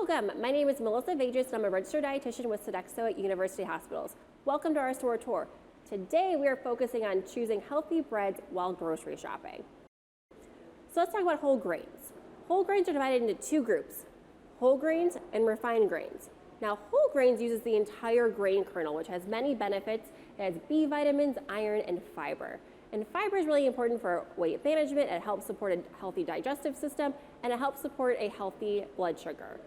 Welcome. My name is Melissa Vages, and I'm a registered dietitian with Sodexo at University Hospitals. Welcome to our store tour. Today we are focusing on choosing healthy breads while grocery shopping. So let's talk about whole grains. Whole grains are divided into two groups, whole grains and refined grains. Now, whole grains uses the entire grain kernel, which has many benefits. It has B vitamins, iron, and fiber. And fiber is really important for weight management. It helps support a healthy digestive system, and it helps support a healthy blood sugar.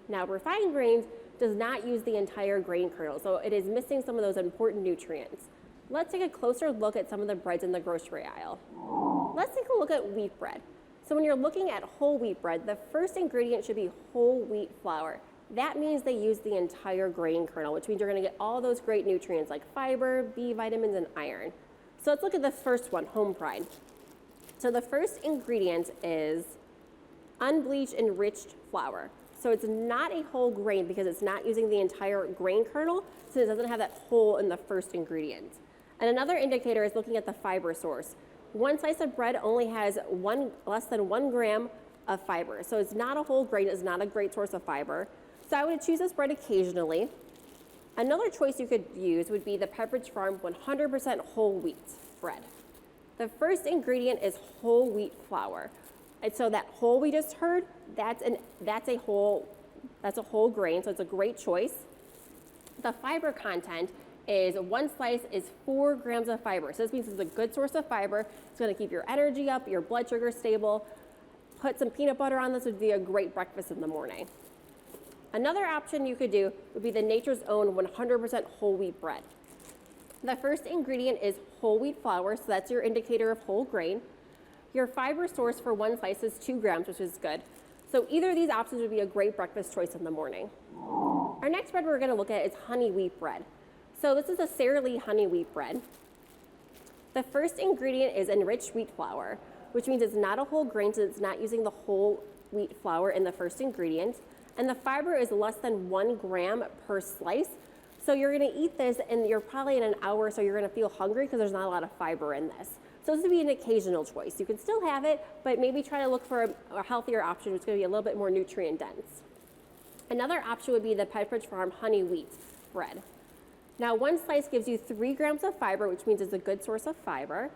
Now, refined grains does not use the entire grain kernel, so it is missing some of those important nutrients. Let's take a closer look at some of the breads in the grocery aisle. Let's take a look at wheat bread. So when you're looking at whole wheat bread, the first ingredient should be whole wheat flour. That means they use the entire grain kernel, which means you're going to get all those great nutrients like fiber, B vitamins, and iron. So let's look at the first one, home fried. So the first ingredient is unbleached enriched flour. So it's not a whole grain because it's not using the entire grain kernel, so it doesn't have that whole in the first ingredient. And another indicator is looking at the fiber source. One slice of bread only has less than 1 gram of fiber. So it's not a whole grain, it's not a great source of fiber. So I would choose this bread occasionally. Another choice you could use would be the Pepperidge Farm 100% whole wheat bread. The first ingredient is whole wheat flour. And so that whole we just heard, that's a whole grain, so it's a great choice. The fiber content is one slice is 4 grams of fiber. So this means it's a good source of fiber. It's going to keep your energy up, your blood sugar stable. Put some peanut butter on this would be a great breakfast in the morning. Another option you could do would be the Nature's Own 100% whole wheat bread. The first ingredient is whole wheat flour, so that's your indicator of whole grain. Your fiber source for one slice is 2 grams, which is good. So either of these options would be a great breakfast choice in the morning. Our next bread we're going to look at is honey wheat bread. So this is a Sara Lee honey wheat bread. The first ingredient is enriched wheat flour, which means it's not a whole grain, so it's not using the whole wheat flour in the first ingredient. And the fiber is less than 1 gram per slice. So you're going to eat this and you're probably in an hour, so you're going to feel hungry because there's not a lot of fiber in this. So this would be an occasional choice. You can still have it, but maybe try to look for a healthier option, which is going to be a little bit more nutrient dense. Another option would be the Pepperidge Farm honey wheat bread. Now, one slice gives you 3 grams of fiber, which means it's a good source of fiber.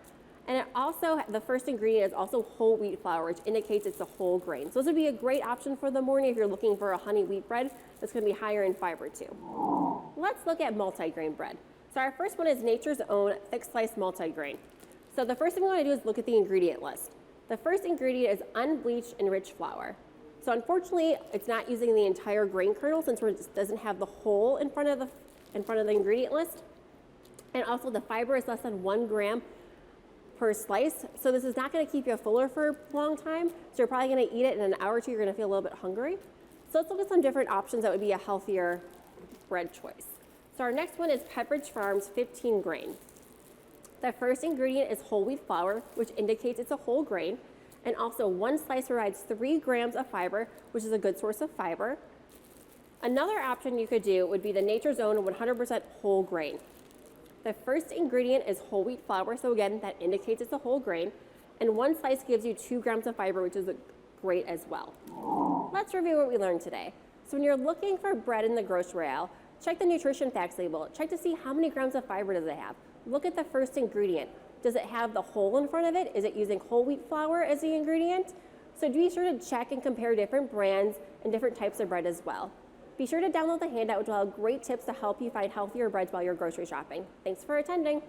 And it also, the first ingredient is also whole wheat flour, which indicates it's a whole grain. So this would be a great option for the morning if you're looking for a honey wheat bread that's going to be higher in fiber too. Let's look at multigrain bread. So our first one is Nature's Own thick slice multigrain. So the first thing we want to do is look at the ingredient list. The first ingredient is unbleached enriched flour. So unfortunately, it's not using the entire grain kernel since it doesn't have the whole in front of the ingredient list. And also the fiber is less than 1 gram per slice. So this is not going to keep you fuller for a long time. So you're probably going to eat it in an hour or two, you're going to feel a little bit hungry. So let's look at some different options that would be a healthier bread choice. So our next one is Pepperidge Farm's 15 grain. The first ingredient is whole wheat flour, which indicates it's a whole grain. And also one slice provides 3 grams of fiber, which is a good source of fiber. Another option you could do would be the Nature's Own 100% whole grain. The first ingredient is whole wheat flour, so again, that indicates it's a whole grain. And one slice gives you 2 grams of fiber, which is great as well. Let's review what we learned today. So when you're looking for bread in the grocery aisle, check the nutrition facts label. Check to see how many grams of fiber does it have. Look at the first ingredient. Does it have the whole in front of it? Is it using whole wheat flour as the ingredient? So be sure to check and compare different brands and different types of bread as well. Be sure to download the handout, which will have great tips to help you find healthier breads while you're grocery shopping. Thanks for attending.